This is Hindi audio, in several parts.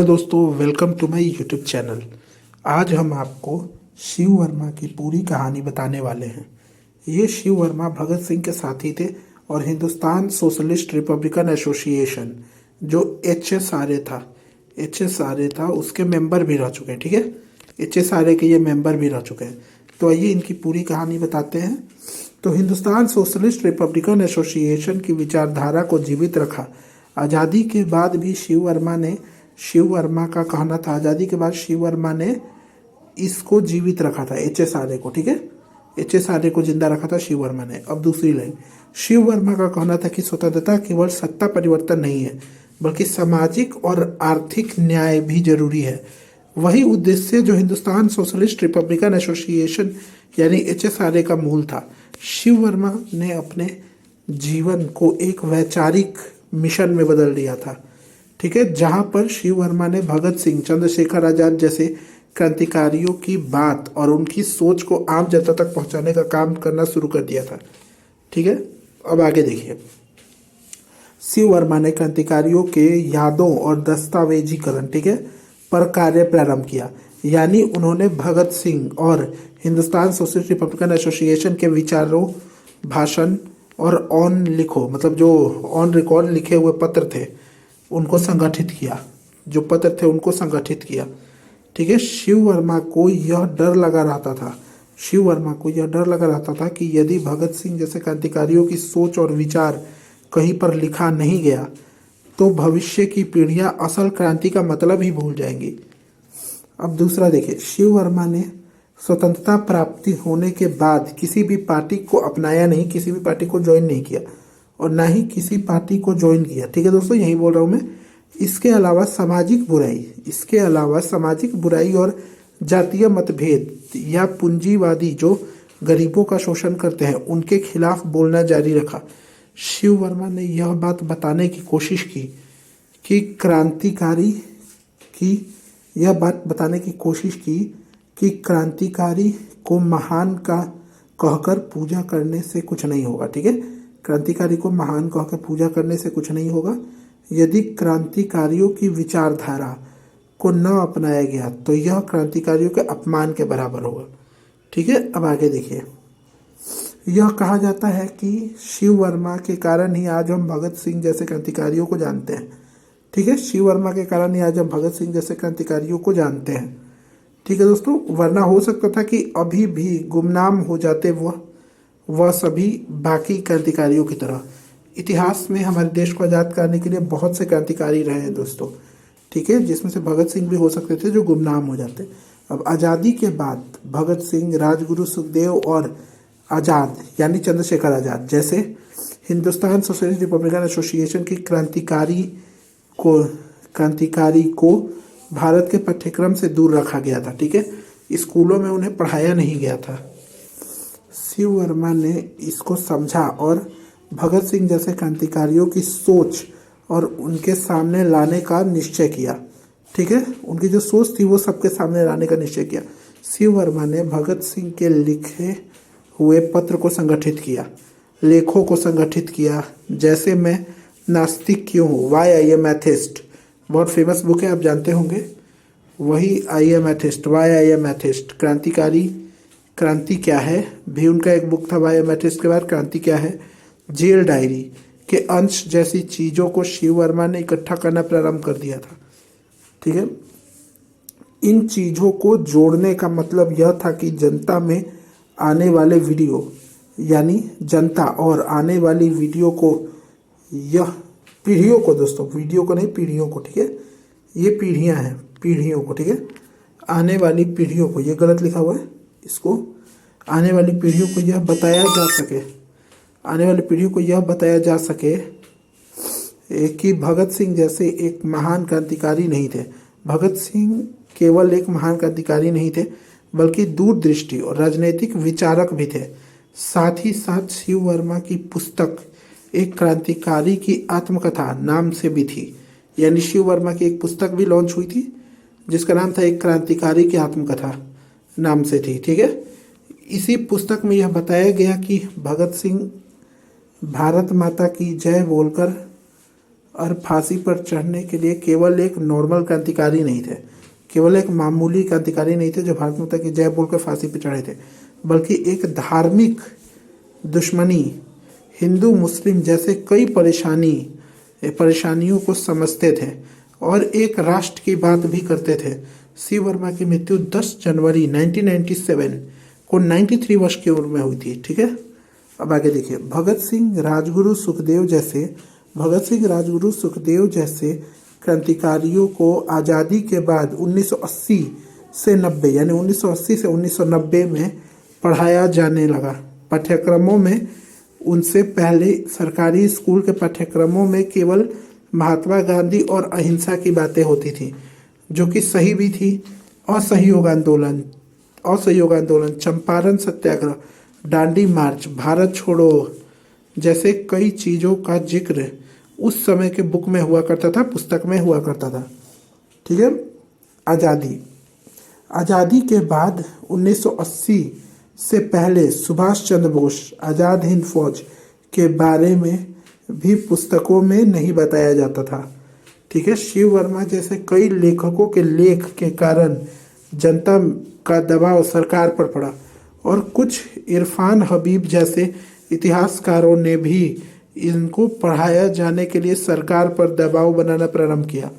दोस्तों, welcome to my YouTube channel. आज हम आपको शिव वर्मा की पूरी कहानी बताने वाले हैं। ये शिव वर्मा भगत सिंह के साथी थे और हिंदुस्तान सोशलिस्ट रिपब्लिकन एसोसिएशन जो एच एस आर ए था उसके मेंबर भी रह चुके हैं। ठीक है, एच एस आर ए के ये मेंबर भी रह चुके हैं। तो आइए इनकी पूरी कहानी बताते हैं। तो हिंदुस्तान सोशलिस्ट रिपब्लिकन एसोसिएशन की विचारधारा को जीवित रखा। आज़ादी के बाद भी शिव वर्मा का कहना था, आज़ादी के बाद शिव वर्मा ने इसको जीवित रखा था, एच.एस.आर.ए. को। ठीक है, एच.एस.आर.ए. को जिंदा रखा था शिव वर्मा ने। अब दूसरी लाइन, शिव वर्मा का कहना था कि स्वतंत्रता केवल सत्ता परिवर्तन नहीं है बल्कि सामाजिक और आर्थिक न्याय भी जरूरी है। वही उद्देश्य जो हिंदुस्तान सोशलिस्ट रिपब्लिकन एसोसिएशन यानी एच.एस.आर.ए. का मूल था। शिव वर्मा ने अपने जीवन को एक वैचारिक मिशन में बदल दिया था। ठीक है, जहां पर शिव वर्मा ने भगत सिंह, चंद्रशेखर आजाद जैसे क्रांतिकारियों की बात और उनकी सोच को आम जनता तक पहुंचाने का काम करना शुरू कर दिया था। ठीक है, अब आगे देखिए। शिव वर्मा ने क्रांतिकारियों के यादों और दस्तावेजीकरण, ठीक है, पर कार्य प्रारंभ किया। यानी उन्होंने भगत सिंह और हिंदुस्तान सोशलिस्ट रिपब्लिकन एसोसिएशन के विचारों, भाषण और ऑन लिखो, मतलब जो ऑन रिकॉर्ड लिखे हुए पत्र थे उनको संगठित किया। जो पत्र थे उनको संगठित किया। ठीक है, शिव वर्मा को यह डर लगा रहता था कि यदि भगत सिंह जैसे क्रांतिकारियों की सोच और विचार कहीं पर लिखा नहीं गया तो भविष्य की पीढ़ियां असल क्रांति का मतलब ही भूल जाएंगी। अब दूसरा देखिए, शिव वर्मा ने स्वतंत्रता प्राप्ति होने के बाद किसी भी पार्टी को अपनाया नहीं, किसी भी पार्टी को ज्वाइन नहीं किया और ना ही किसी पार्टी को ज्वाइन किया। ठीक है दोस्तों, यही बोल रहा हूँ मैं। इसके अलावा सामाजिक बुराई और जातीय मतभेद या पूंजीवादी जो गरीबों का शोषण करते हैं उनके खिलाफ बोलना जारी रखा। शिव वर्मा ने यह बात बताने की कोशिश की कि क्रांतिकारी को महान का कहकर पूजा करने से कुछ नहीं होगा। ठीक है, क्रांतिकारी को महान कहकर पूजा करने से कुछ नहीं होगा। यदि क्रांतिकारियों की विचारधारा को न अपनाया गया तो यह क्रांतिकारियों के अपमान के बराबर होगा। ठीक है, अब आगे देखिए। यह कहा जाता है कि शिव वर्मा के कारण ही आज हम भगत सिंह जैसे क्रांतिकारियों को जानते हैं। ठीक है, शिव वर्मा के कारण ही आज हम भगत सिंह जैसे क्रांतिकारियों को जानते हैं। ठीक है दोस्तों, वरना हो सकता था कि अभी भी गुमनाम हो जाते वह सभी बाकी क्रांतिकारियों की तरह। इतिहास में हमारे देश को आज़ाद कराने के लिए बहुत से क्रांतिकारी रहे हैं दोस्तों। ठीक है, जिसमें से भगत सिंह भी हो सकते थे जो गुमनाम हो जाते। अब आज़ादी के बाद भगत सिंह, राजगुरु सुखदेव और आज़ाद यानी चंद्रशेखर आज़ाद जैसे हिंदुस्तान सोशलिस्ट रिपब्लिकन एसोसिएशन की क्रांतिकारी को भारत के पाठ्यक्रम से दूर रखा गया था। ठीक है, स्कूलों में उन्हें पढ़ाया नहीं गया था। शिव वर्मा ने इसको समझा और भगत सिंह जैसे क्रांतिकारियों की सोच और उनके सामने लाने का निश्चय किया। ठीक है, उनकी जो सोच थी वो सबके सामने लाने का निश्चय किया। शिव वर्मा ने भगत सिंह के लिखे हुए पत्र को संगठित किया, लेखों को संगठित किया। जैसे मैं नास्तिक क्यों हूँ, वाई आई एम एथिस्ट, बहुत फेमस बुक है, आप जानते होंगे। वही I am atheist, why I am atheist, क्रांति क्या है भी उनका एक बुक था। वाई एम एथिस्ट के बाद क्रांति क्या है, जेल डायरी के अंश जैसी चीज़ों को शिव वर्मा ने इकट्ठा करना प्रारंभ कर दिया था। ठीक है, इन चीज़ों को जोड़ने का मतलब यह था कि जनता में आने वाले वीडियो, यानी जनता और आने वाली वीडियो को, यह पीढ़ियों को दोस्तों, वीडियो को नहीं पीढ़ियों को। ठीक है, ये पीढ़ियां हैं, पीढ़ियों को। ठीक है, आने वाली पीढ़ियों को, ये गलत लिखा हुआ है, इसको आने वाली पीढ़ियों को यह बताया जा सके कि भगत सिंह जैसे एक महान क्रांतिकारी नहीं थे। भगत सिंह केवल एक महान क्रांतिकारी नहीं थे बल्कि दूरदृष्टि और राजनीतिक विचारक भी थे। साथ ही साथ शिव वर्मा की पुस्तक एक क्रांतिकारी की आत्मकथा नाम से भी थी। यानी शिव वर्मा की एक पुस्तक भी लॉन्च हुई थी जिसका नाम था एक क्रांतिकारी की आत्मकथा नाम से थी। ठीक है, इसी पुस्तक में यह बताया गया कि भगत सिंह भारत माता की जय बोलकर और फांसी पर चढ़ने के लिए केवल एक नॉर्मल क्रांतिकारी नहीं थे, केवल एक मामूली क्रांतिकारी नहीं थे जो भारत माता की जय बोलकर फांसी पर चढ़े थे, बल्कि एक धार्मिक दुश्मनी, हिंदू मुस्लिम जैसे कई परेशानियों को समझते थे और एक राष्ट्र की बात भी करते थे। शिव वर्मा की मृत्यु 10 जनवरी 1997 को 93 वर्ष की उम्र में हुई थी। ठीक है, अब आगे देखिए। भगत सिंह राजगुरु सुखदेव जैसे क्रांतिकारियों को आज़ादी के बाद 1980 से 90 यानी 1980 से 1990 में पढ़ाया जाने लगा। पाठ्यक्रमों में उनसे पहले सरकारी स्कूल के पाठ्यक्रमों में केवल महात्मा गांधी और अहिंसा की बातें होती थी, जो कि सही भी थी। असहयोग आंदोलन, चंपारण सत्याग्रह, दांडी मार्च, भारत छोड़ो जैसे कई चीज़ों का जिक्र उस समय के बुक में हुआ करता था, पुस्तक में हुआ करता था। ठीक है। आज़ादी के बाद 1980 से पहले सुभाष चंद्र बोस आज़ाद हिंद फौज के बारे में भी पुस्तकों में नहीं बताया जाता था। ठीक है। शिव वर्मा जैसे कई लेखकों के लेख के कारण जनता का दबाव सरकार पर पड़ा और कुछ इरफान हबीब जैसे इतिहासकारों ने भी इनको पढ़ाया जाने के लिए सरकार पर दबाव बनाना प्रारंभ किया।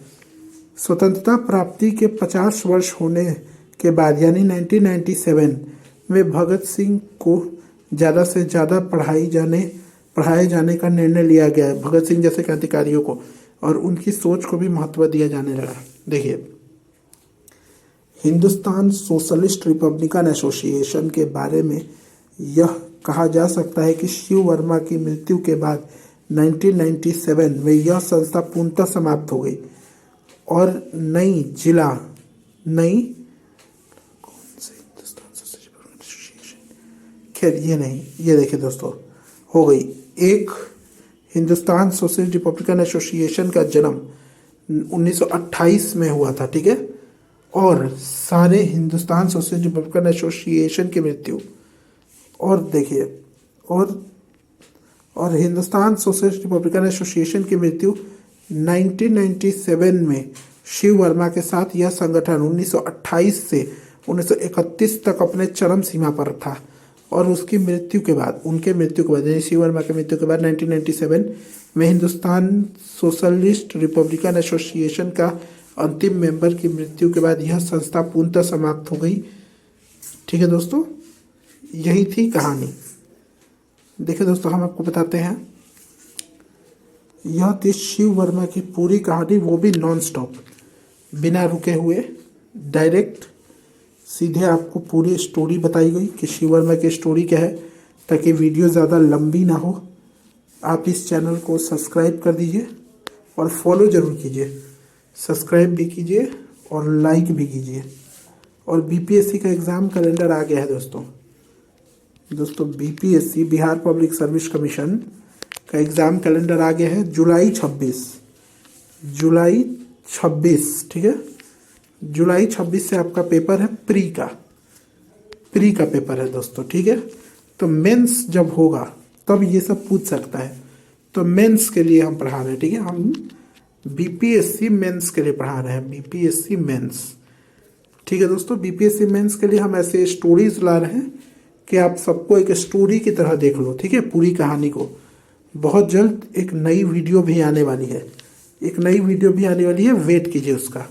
स्वतंत्रता प्राप्ति के 50 वर्ष होने के बाद यानी 1997 में भगत सिंह को ज़्यादा से ज़्यादा पढ़ाए जाने का निर्णय लिया गया, भगत सिंह जैसे क्रांतिकारियों को, और उनकी सोच को भी महत्व दिया जाने लगा। देखिए, हिंदुस्तान सोशलिस्ट रिपब्लिकन एसोसिएशन के बारे में यह कहा जा सकता है कि शिव वर्मा की मृत्यु के बाद 1997 में यह संस्था पूर्णतः समाप्त हो गई और ये देखिए दोस्तों, हो गई। एक हिंदुस्तान सोशलिस्ट रिपब्लिकन एसोसिएशन का जन्म 1928 में हुआ था। ठीक है। और सारे हिंदुस्तान सोशलिस्ट रिपब्लिकन एसोसिएशन की मृत्यु, और देखिए, और हिंदुस्तान सोशलिस्ट रिपब्लिकन एसोसिएशन की मृत्यु 1997 में शिव वर्मा के साथ यह संगठन 1928 से 1931 तक अपने चरम सीमा पर था। और उनकी मृत्यु के बाद यानी शिव वर्मा की मृत्यु के बाद 1997 में हिंदुस्तान सोशलिस्ट रिपब्लिकन एसोसिएशन का अंतिम मेंबर की मृत्यु के बाद यह संस्था पूर्णतः समाप्त हो गई। ठीक है दोस्तों, यही थी कहानी। देखिए दोस्तों, हम आपको बताते हैं, यह थी शिव वर्मा की पूरी कहानी, वो भी नॉन स्टॉप, बिना रुके हुए, डायरेक्ट सीधे आपको पूरी स्टोरी बताई गई कि शिव वर्मा की स्टोरी क्या है, ताकि वीडियो ज़्यादा लंबी ना हो। आप इस चैनल को सब्सक्राइब कर दीजिए और फॉलो ज़रूर कीजिए, सब्सक्राइब भी कीजिए और लाइक भी कीजिए। और बीपीएससी का एग्ज़ाम कैलेंडर आ गया है दोस्तों BPSC Bihar public service commission का एग्ज़ाम कैलेंडर आ गया है। जुलाई 26, ठीक है, जुलाई 26 से आपका पेपर है प्री का पेपर है दोस्तों। ठीक है, तो मेंस जब होगा तब ये सब पूछ सकता है, तो मेंस के लिए हम पढ़ा रहे हैं। ठीक है, हम बीपीएससी मेंस के लिए पढ़ा रहे हैं, बीपीएससी मेंस। ठीक है दोस्तों, बीपीएससी मेंस के लिए हम ऐसे स्टोरीज ला रहे हैं कि आप सबको एक स्टोरी की तरह देख लो। ठीक है, पूरी कहानी को। बहुत जल्द एक नई वीडियो भी आने वाली है, वेट कीजिए उसका।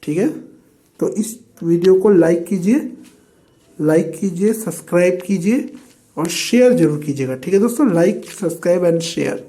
ठीक है, तो इस वीडियो को लाइक कीजिए, सब्सक्राइब कीजिए और शेयर जरूर कीजिएगा। ठीक है दोस्तों, लाइक, सब्सक्राइब एंड शेयर।